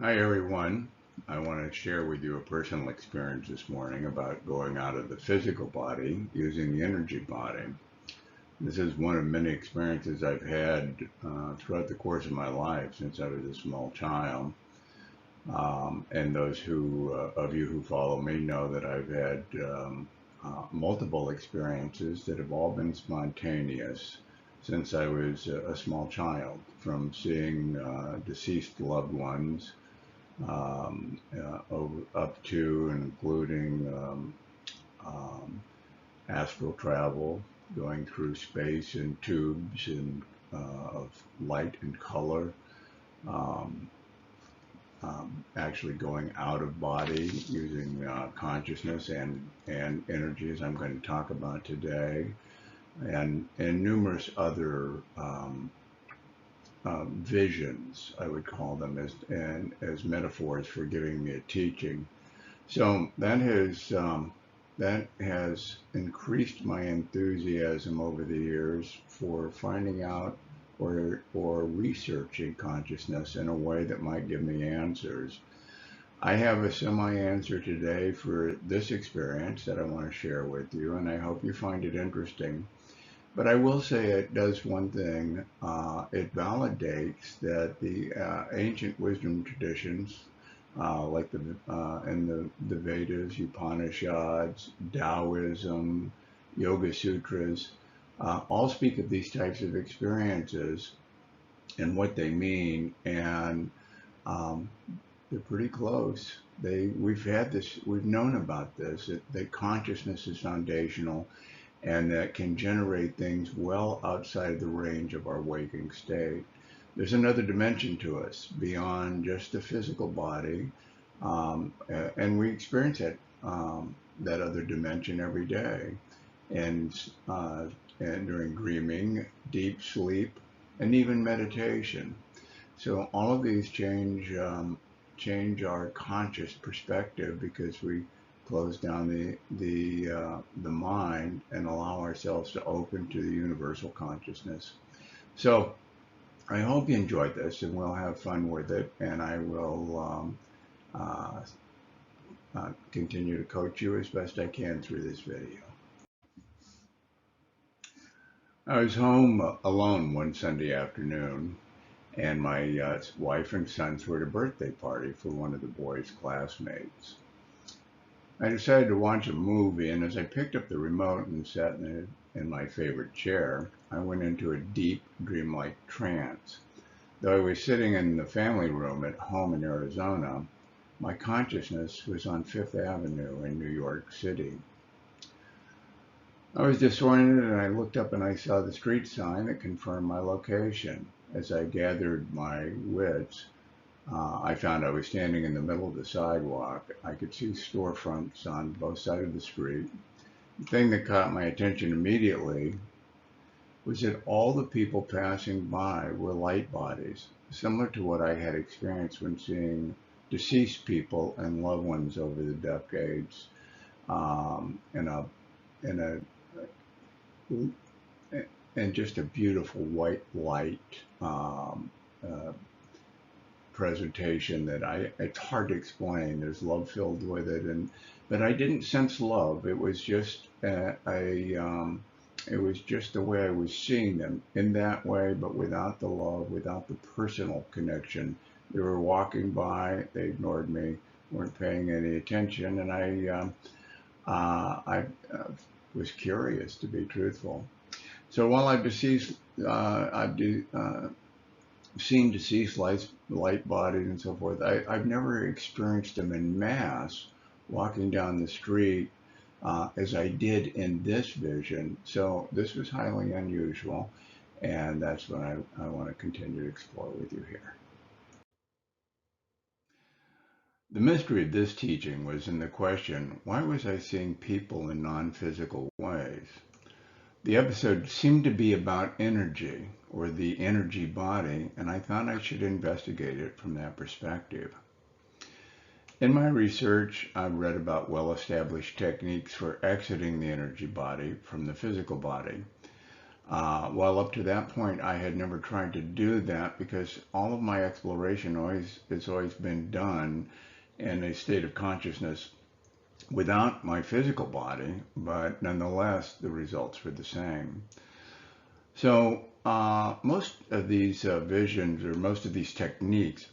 Hi everyone. I want to share with you a personal experience this morning about going out of the physical body using the energy body. This is one of many experiences I've had throughout the course of my life since I was a small child. And those of you who follow me know that I've had multiple experiences that have all been spontaneous since I was a small child, from seeing deceased loved ones up to and including astral travel, going through space in tubes of light and color, um, actually going out of body using consciousness and energy, as I'm going to talk about today, and numerous other visions, I would call them, as metaphors for giving me a teaching. So that has increased my enthusiasm over the years for finding out or researching consciousness in a way that might give me answers. I have a semi-answer today for this experience that I want to share with you, and I hope you find it interesting. But I will say it does one thing. It validates that the ancient wisdom traditions, like the Vedas, Upanishads, Taoism, Yoga Sutras, all speak of these types of experiences and what they mean, and um, they're pretty close. We've known about this, that consciousness is foundational and that can generate things well outside the range of our waking state. There's another dimension to us beyond just the physical body, and we experience that other dimension every day, and and during dreaming, deep sleep, and even meditation. So all of these change our conscious perspective because we close down the mind and allow ourselves to open to the universal consciousness. So I hope you enjoyed this, and we'll have fun with it. And I will continue to coach you as best I can through this video. I was home alone one Sunday afternoon, and my wife and sons were at a birthday party for one of the boys' classmates. I decided to watch a movie, and as I picked up the remote and sat in my favorite chair, I went into a deep, dreamlike trance. Though I was sitting in the family room at home in Arizona, my consciousness was on Fifth Avenue in New York City. I was disoriented, and I looked up and I saw the street sign that confirmed my location. As I gathered my wits, I found I was standing in the middle of the sidewalk. I could see storefronts on both sides of the street. The thing that caught my attention immediately was that all the people passing by were light bodies, similar to what I had experienced when seeing deceased people and loved ones over the decades, in a in a and just a beautiful white light uh, presentation that it's hard to explain. There's love filled with it, but I didn't sense love. It was just it was just the way I was seeing them in that way, but without the love, without the personal connection. They were walking by, they ignored me, weren't paying any attention, and I was curious, to be truthful. So while I've seen deceased light bodies and so forth, I've never experienced them in mass walking down the street as I did in this vision. So this was highly unusual, and that's what I want to continue to explore with you here. The mystery of this teaching was in the question, why was I seeing people in non-physical ways? The episode seemed to be about energy, or the energy body, and I thought I should investigate it from that perspective. In my research, I've read about well-established techniques for exiting the energy body from the physical body. Well, up to that point, I had never tried to do that because all of my exploration has always been done in a state of consciousness without my physical body, but nonetheless, the results were the same. So most of these visions, or most of these techniques,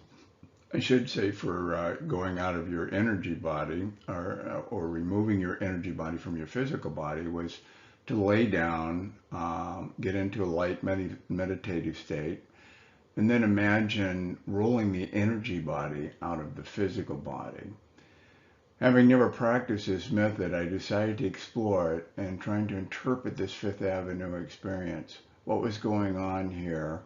I should say, for going out of your energy body, or removing your energy body from your physical body, was to lay down, get into a light meditative state, and then imagine rolling the energy body out of the physical body. Having never practiced this method, I decided to explore it and trying to interpret this Fifth Avenue experience. What was going on here,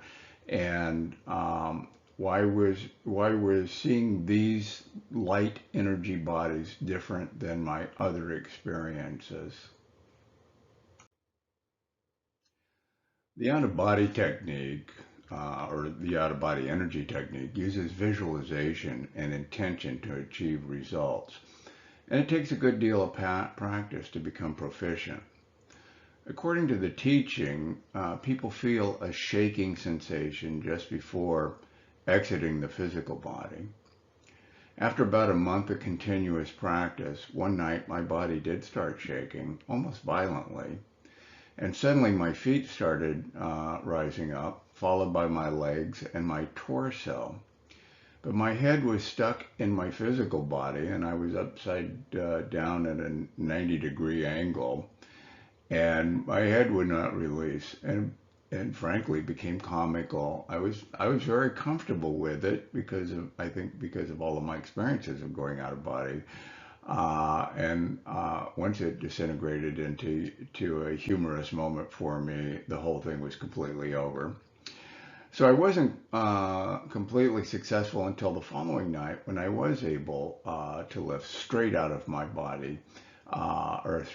and why was seeing these light energy bodies different than my other experiences? The out-of-body technique, or the out-of-body energy technique, uses visualization and intention to achieve results. And it takes a good deal of practice to become proficient. According to the teaching, people feel a shaking sensation just before exiting the physical body. After about a month of continuous practice, one night my body did start shaking, almost violently. And suddenly my feet started rising up, followed by my legs and my torso. But my head was stuck in my physical body, and I was upside down at a 90-degree angle, and my head would not release, and frankly became comical. I was very comfortable with it because of, I think, because of all of my experiences of going out of body. And once it disintegrated into a humorous moment for me, the whole thing was completely over. So I wasn't completely successful until the following night when I was able to lift straight out of my body, or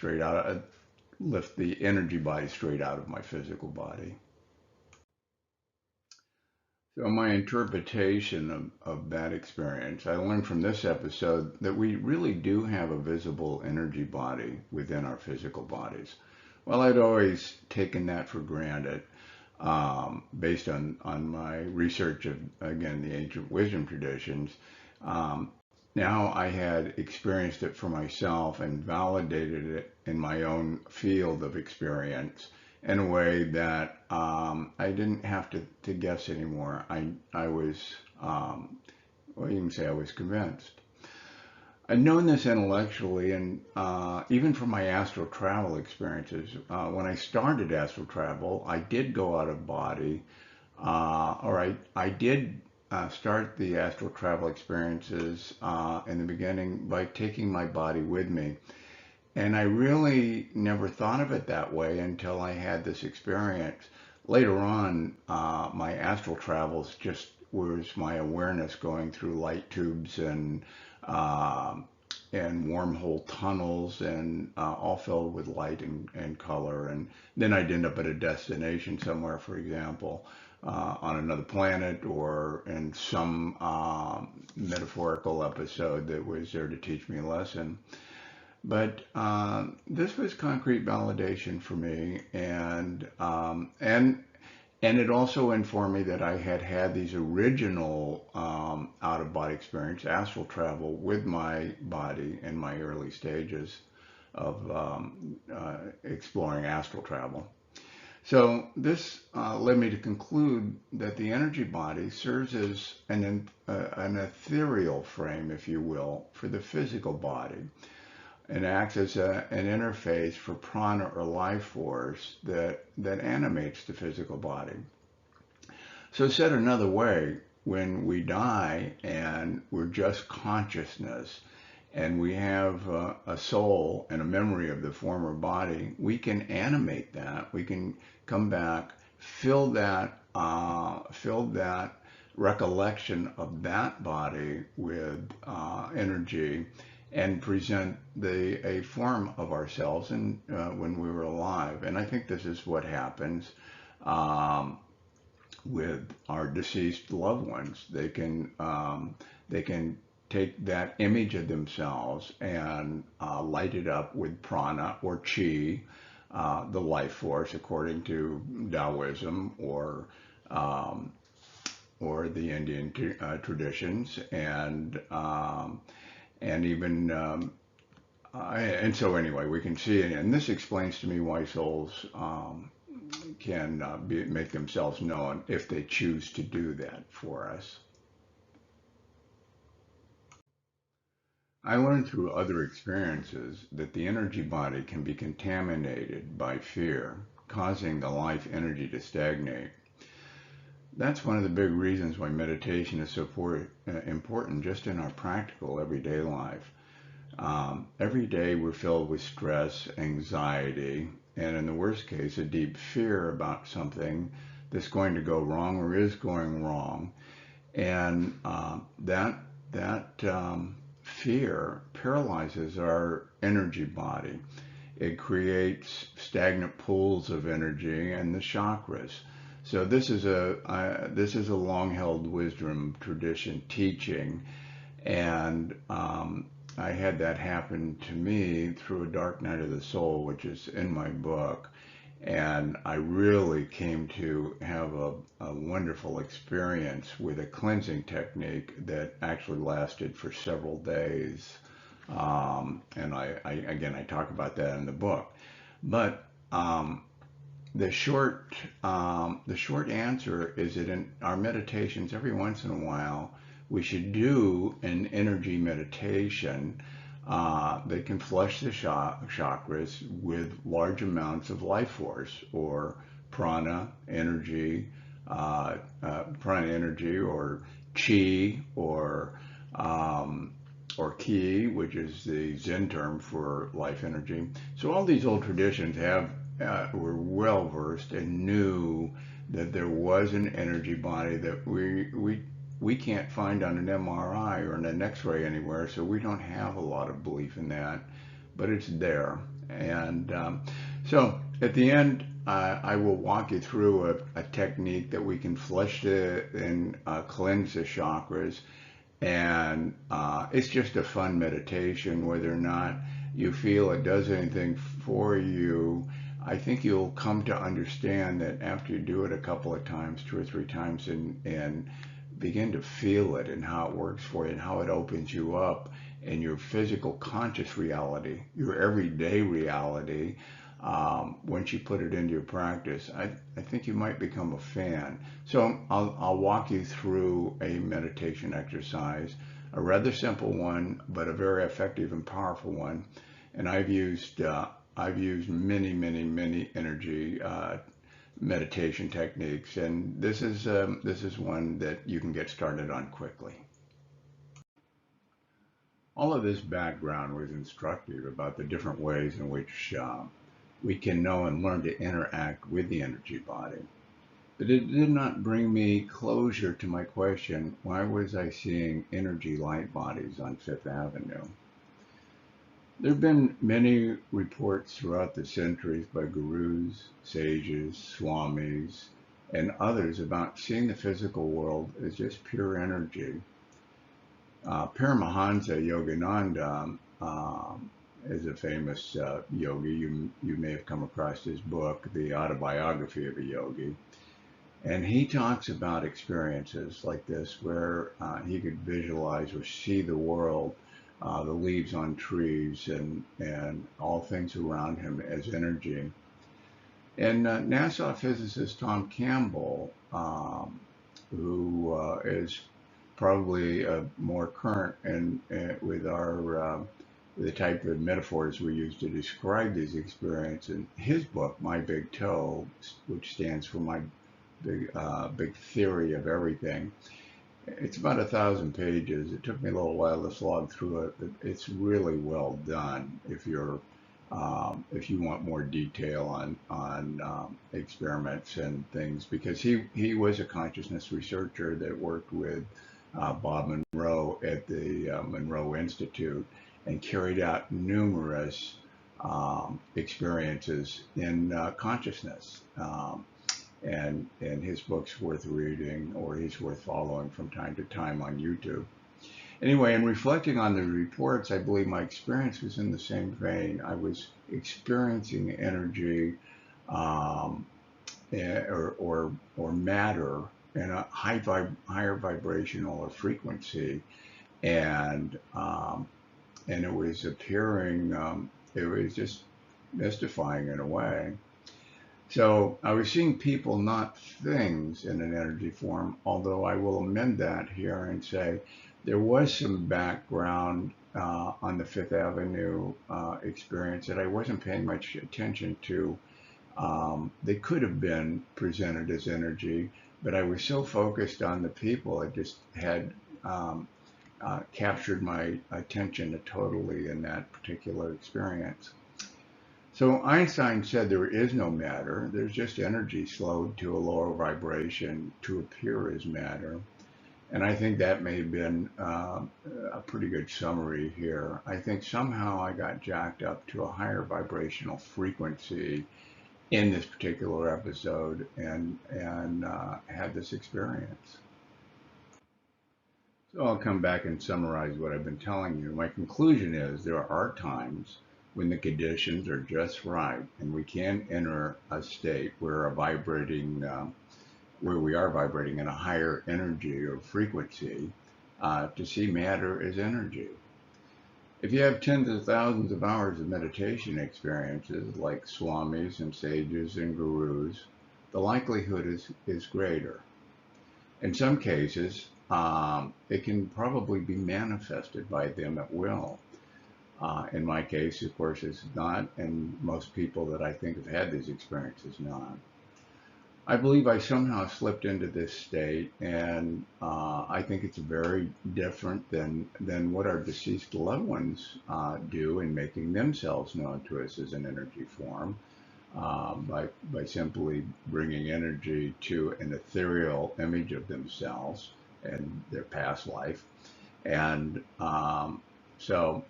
lift the energy body straight out of my physical body. So my interpretation of that experience, I learned from this episode that we really do have a visible energy body within our physical bodies. Well, I'd always taken that for granted, based on my research of, again, the ancient wisdom traditions. Um, Now I had experienced it for myself and validated it in my own field of experience in a way that I didn't have to guess anymore. I was, well, you can say I was convinced. I'd known this intellectually, and even from my astral travel experiences. When I started astral travel, I did go out of body, or I did start the astral travel experiences in the beginning by taking my body with me. And I really never thought of it that way until I had this experience. Later on, my astral travels just was my awareness going through light tubes uh, and wormhole tunnels, and all filled with light and color. And then I'd end up at a destination somewhere, for example, on another planet, or in some metaphorical episode that was there to teach me a lesson. But this was concrete validation for me, and it also informed me that I had had these original out-of-body experience, astral travel with my body in my early stages of exploring astral travel. So this led me to conclude that the energy body serves as an ethereal frame, if you will, for the physical body, and acts as an interface for prana, or life force, that animates the physical body. So said another way, when we die and we're just consciousness, and we have a soul and a memory of the former body, we can animate that. We can come back, fill that recollection of that body with energy, and present a form of ourselves when we were alive. And I think this is what happens with our deceased loved ones. They can take that image of themselves and light it up with prana or chi, the life force according to Taoism um, or the Indian traditions, and even and so anyway, we can see it, and this explains to me why souls can make themselves known if they choose to do that for us. I learned through other experiences that the energy body can be contaminated by fear, causing the life energy to stagnate. That's one of the big reasons why meditation is so important just in our practical everyday life. Every day we're filled with stress, anxiety, and in the worst case, a deep fear about something that's going to go wrong or is going wrong. And that fear paralyzes our energy body. It creates stagnant pools of energy in the chakras. So this is a long-held wisdom tradition teaching, and I had that happen to me through a dark night of the soul, which is in my book. And I really came to have a wonderful experience with a cleansing technique that actually lasted for several days. And I talk about that in the book. But the short answer is that in our meditations, every once in a while, we should do an energy meditation that can flush the chakras with large amounts of life force or prana energy, or chi or ki, which is the Zen term for life energy. So all these old traditions were well versed and knew that there was an energy body that we can't find on an MRI or an X-ray anywhere, so we don't have a lot of belief in that, but it's there. And so at the end, I will walk you through a technique that we can flush and cleanse the chakras. And it's just a fun meditation, whether or not you feel it does anything for you. I think you'll come to understand that after you do it a couple of times, 2 or 3 times, and begin to feel it and how it works for you and how it opens you up in your physical conscious reality, your everyday reality. Once you put it into your practice, I think you might become a fan. So I'll walk you through a meditation exercise, a rather simple one, but a very effective and powerful one. And I've used many energy meditation techniques, and this is one that you can get started on quickly. All of this background was instructive about the different ways in which we can know and learn to interact with the energy body. But it did not bring me closure to my question, why was I seeing energy light bodies on Fifth Avenue? There have been many reports throughout the centuries by gurus, sages, swamis, and others about seeing the physical world as just pure energy. Paramahansa Yogananda is a famous yogi. You may have come across his book, The Autobiography of a Yogi. And he talks about experiences like this where he could visualize or see the world, the leaves on trees and all things around him as energy. And NASA physicist Tom Campbell, who is probably more current with the type of metaphors we use to describe these experiences. In his book, My Big Toe, which stands for my big theory of everything, it's about 1,000 pages. It took me a little while to slog through it, but it's really well done if you want more detail on experiments and things, because he was a consciousness researcher that worked with Bob Monroe at the Monroe Institute and carried out numerous experiences in consciousness. And his book's worth reading, or he's worth following from time to time on YouTube. Anyway, in reflecting on the reports, I believe my experience was in the same vein. I was experiencing energy um, or matter in a higher vibrational or frequency, and and it was appearing. It was just mystifying in a way. So I was seeing people, not things, in an energy form, although I will amend that here and say there was some background on the Fifth Avenue experience that I wasn't paying much attention to. They could have been presented as energy, but I was so focused on the people, it just had captured my attention totally in that particular experience. So Einstein said there is no matter, there's just energy slowed to a lower vibration to appear as matter. And I think that may have been a pretty good summary here. I think somehow I got jacked up to a higher vibrational frequency in this particular episode and had this experience. So I'll come back and summarize what I've been telling you. My conclusion is there are times when the conditions are just right and we can enter a state where we are vibrating in a higher energy or frequency to see matter as energy. If you have tens of thousands of hours of meditation experiences like swamis and sages and gurus, the likelihood is greater. In some cases, it can probably be manifested by them at will. In my case, of course, it's not, and most people that I think have had these experiences not. I believe I somehow slipped into this state, and I think it's very different than what our deceased loved ones do in making themselves known to us as an energy form by simply bringing energy to an ethereal image of themselves and their past life. And so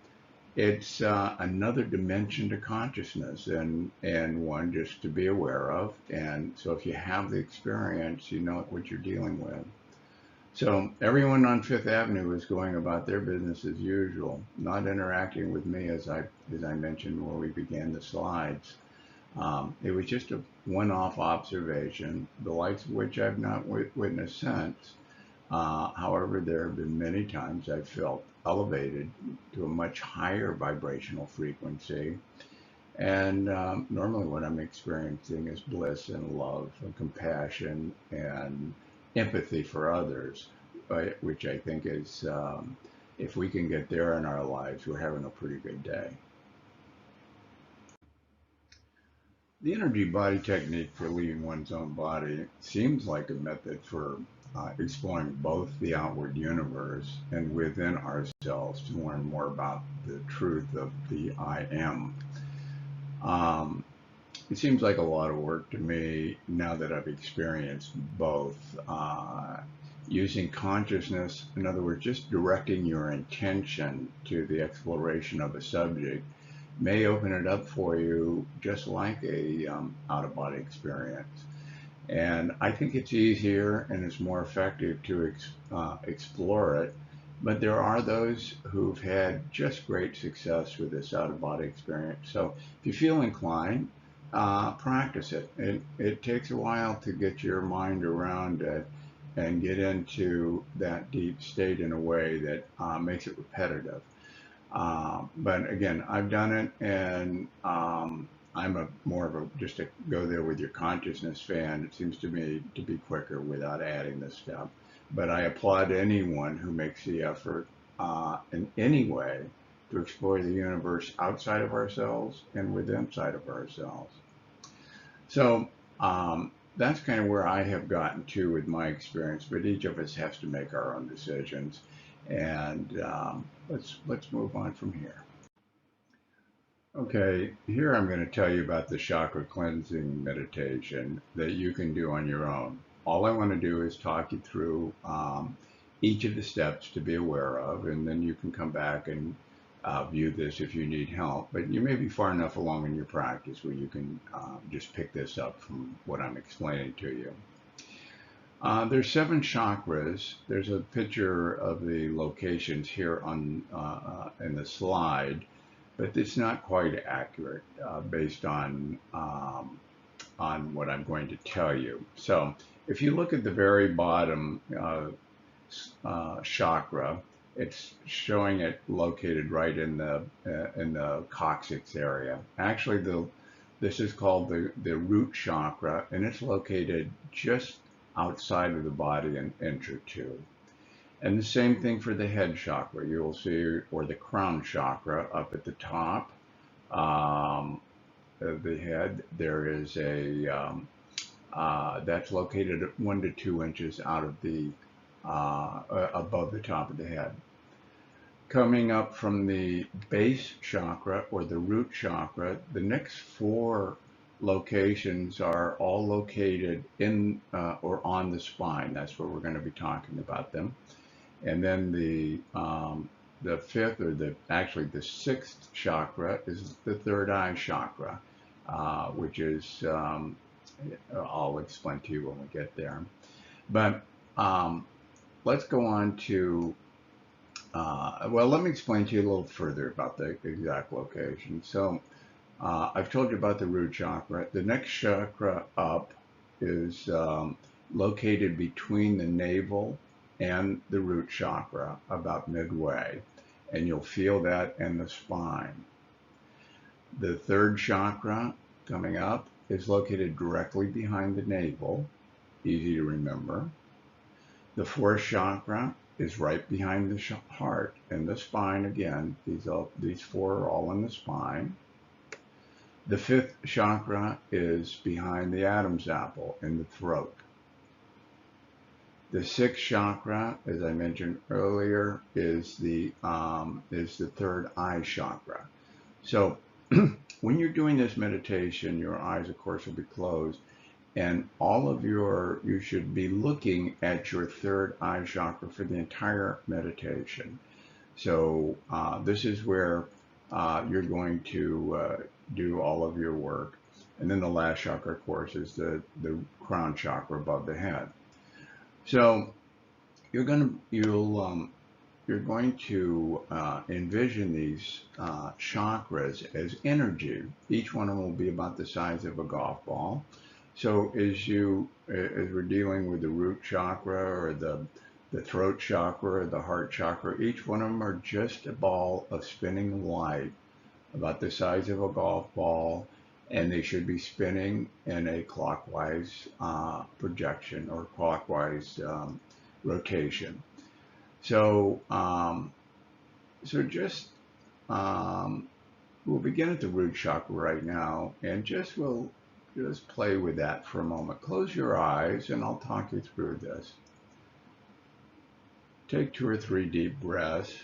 it's another dimension to consciousness and one just to be aware of. And so if you have the experience, you know what you're dealing with. So everyone on Fifth Avenue is going about their business as usual, not interacting with me as I mentioned when we began the slides. It was just a one-off observation, the likes of which I've not witnessed since. However, there have been many times I've felt elevated to a much higher vibrational frequency. And normally what I'm experiencing is bliss and love and compassion and empathy for others, which I think is, if we can get there in our lives, we're having a pretty good day. The energy body technique for leaving one's own body seems like a method for exploring both the outward universe and within ourselves to learn more about the truth of the I am. It seems like a lot of work to me now that I've experienced both. Using consciousness, in other words, just directing your intention to the exploration of a subject may open it up for you just like a out-of-body experience. And I think it's easier and it's more effective to explore it. But there are those who've had just great success with this out-of-body experience. So if you feel inclined, practice it. It takes a while to get your mind around it and get into that deep state in a way that makes it repetitive. But again, I've done it, and I'm more of a just a go there with your consciousness fan. It seems to me to be quicker without adding this step. But I applaud anyone who makes the effort in any way to explore the universe outside of ourselves and within inside of ourselves. So that's kind of where I have gotten to with my experience. But each of us has to make our own decisions. And let's move on from here. Okay, here I'm going to tell you about the chakra cleansing meditation that you can do on your own. All I want to do is talk you through each of the steps to be aware of, and then you can come back and view this if you need help. But you may be far enough along in your practice where you can just pick this up from what I'm explaining to you. There's 7 chakras. There's a picture of the locations here on in the slide. but it's not quite accurate based on what I'm going to tell you. So if you look at the very bottom chakra, it's showing it located right in the coccyx area. Actually, this is called the root chakra, and it's located just outside of the body, an inch or two. And the same thing for the head chakra. You will see, or the crown chakra up at the top of the head. There is that's located 1 to 2 inches out of the above the top of the head. Coming up from the base chakra or the root chakra, the next 4 locations are all located in or on the spine. That's what we're going to be talking about them. And then the 5th, or actually the 6th chakra is the third eye chakra, which is I'll explain to you when we get there. But let's go on to well, let me explain to you a little further about the exact location. So I've told you about the root chakra. The next chakra up is located between the navel and the root chakra, about midway, and you'll feel that in the spine. The third chakra coming up is located directly behind the navel, easy to remember. The fourth chakra is right behind the heart and the spine again. These 4 are all in the spine. The 5th chakra is behind the Adam's apple in the throat. The 6th chakra, as I mentioned earlier, is the third eye chakra. So when you're doing this meditation, your eyes, of course, will be closed, and you should be looking at your third eye chakra for the entire meditation. So this is where you're going to do all of your work. And then the last chakra, of course, is the crown chakra above the head. So you're going to envision these chakras as energy. Each one of them will be about the size of a golf ball. So as we're dealing with the root chakra or the throat chakra or the heart chakra, each one of them are just a ball of spinning light about the size of a golf ball, and they should be spinning in a clockwise projection or clockwise rotation. So we'll begin at the root chakra right now, and we'll just play with that for a moment. Close your eyes, and I'll talk you through this. Take 2 or 3 deep breaths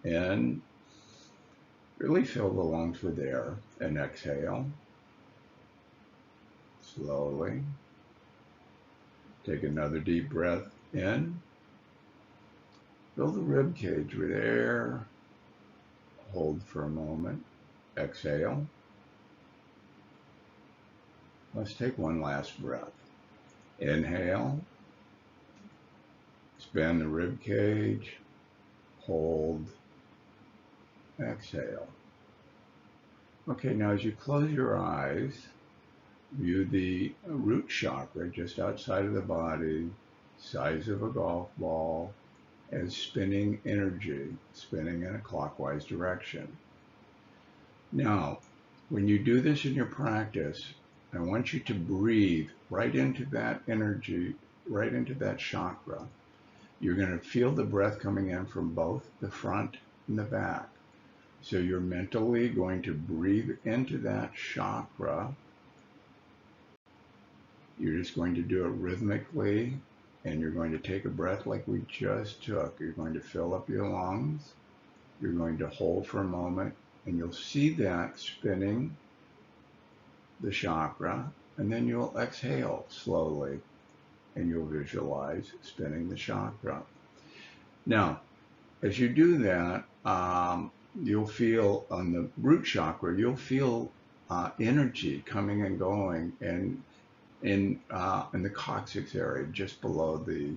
in. Really fill the lungs with air, and exhale. Slowly. Take another deep breath in. Fill the rib cage with air. Hold for a moment. Exhale. Let's take one last breath. Inhale. Expand the rib cage. Hold. Exhale. Okay, now as you close your eyes, view the root chakra just outside of the body, size of a golf ball, as spinning energy, spinning in a clockwise direction. Now, when you do this in your practice, I want you to breathe right into that energy, right into that chakra. You're going to feel the breath coming in from both the front and the back. So you're mentally going to breathe into that chakra. You're just going to do it rhythmically, and you're going to take a breath like we just took. You're going to fill up your lungs. You're going to hold for a moment, and you'll see that spinning the chakra, and then you'll exhale slowly, and you'll visualize spinning the chakra. Now, as you do that, you'll feel on the root chakra, you'll feel energy coming and going, and in the coccyx area, just below the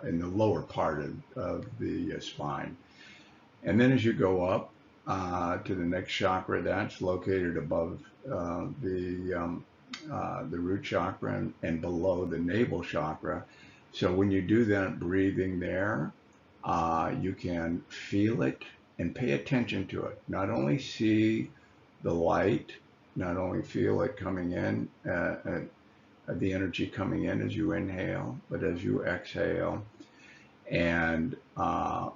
in the lower part of the spine. And then as you go up to the next chakra, that's located above the root chakra and below the navel chakra. So when you do that breathing there, you can feel it and pay attention to it. Not only see the light, not only feel it coming in, the energy coming in as you inhale, but as you exhale, and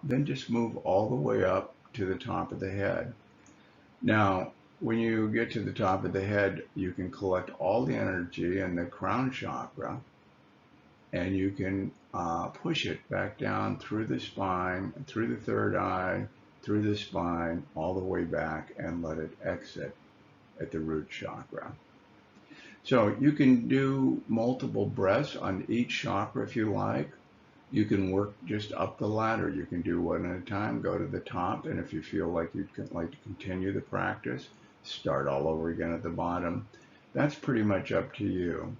then just move all the way up to the top of the head. Now, when you get to the top of the head, you can collect all the energy in the crown chakra, and you can push it back down through the spine, through the third eye, through the spine, all the way back, and let it exit at the root chakra. So you can do multiple breaths on each chakra if you like. You can work just up the ladder. You can do one at a time, go to the top, and if you feel like you'd like to continue the practice, start all over again at the bottom. That's pretty much up to you.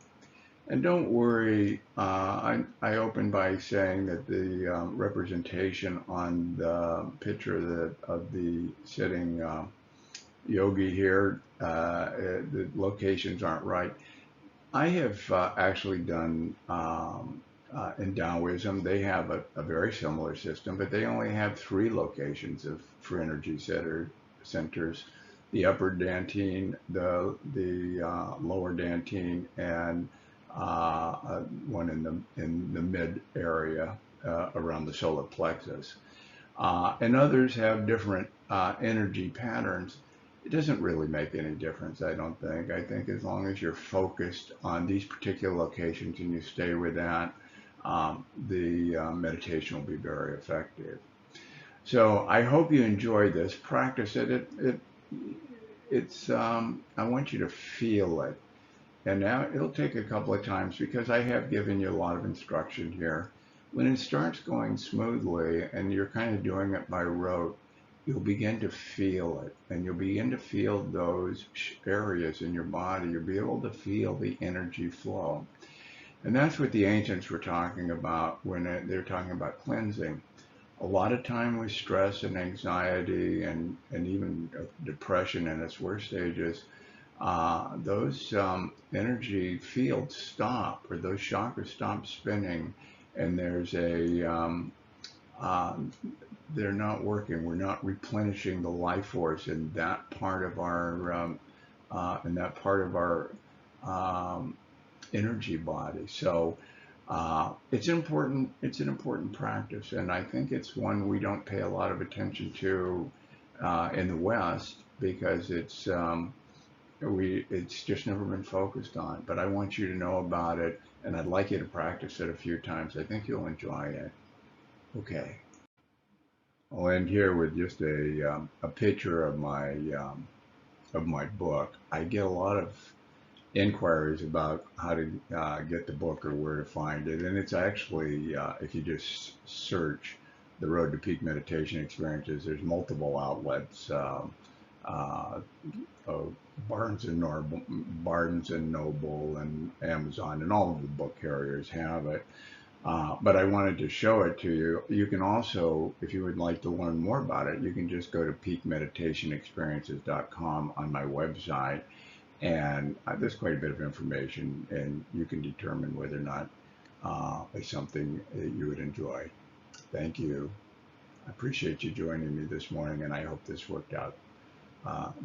And don't worry, I opened by saying that the representation on the picture of the sitting yogi here, the locations aren't right. I have actually done in Taoism, they have a very similar system, but they only have 3 locations for energy centers: the upper dantian, the lower dantian, and one in the mid area around the solar plexus. And others have different energy patterns. It doesn't really make any difference, I don't think. I think as long as you're focused on these particular locations and you stay with that, the meditation will be very effective. So I hope you enjoy this. Practice it. I want you to feel it. And now it'll take a couple of times because I have given you a lot of instruction here. When it starts going smoothly and you're kind of doing it by rote, you'll begin to feel it, and you'll begin to feel those areas in your body. You'll be able to feel the energy flow. And that's what the ancients were talking about when they're talking about cleansing. A lot of time with stress and anxiety and even depression in its worst stages, those energy fields stop, or those chakras stop spinning, and there's they're not working. We're not replenishing the life force in that part of our energy body. So it's important. It's an important practice, and I think it's one we don't pay a lot of attention to in the West because it's just never been focused on. But I want you to know about it, and I'd like you to practice it a few times. I think you'll enjoy it. Okay. I'll end here with just a picture of my book. I get a lot of inquiries about how to get the book or where to find it, and it's actually if you just search the Road to Peak Meditation Experiences, there's multiple outlets. Barnes and Noble and Amazon and all of the book carriers have it. But I wanted to show it to you. You can also, if you would like to learn more about it, you can just go to peakmeditationexperiences.com on my website, and there's quite a bit of information, and you can determine whether or not it's something that you would enjoy. Thank you. I appreciate you joining me this morning, and I hope this worked out.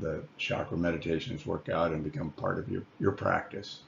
The chakra meditations work out and become part of your practice.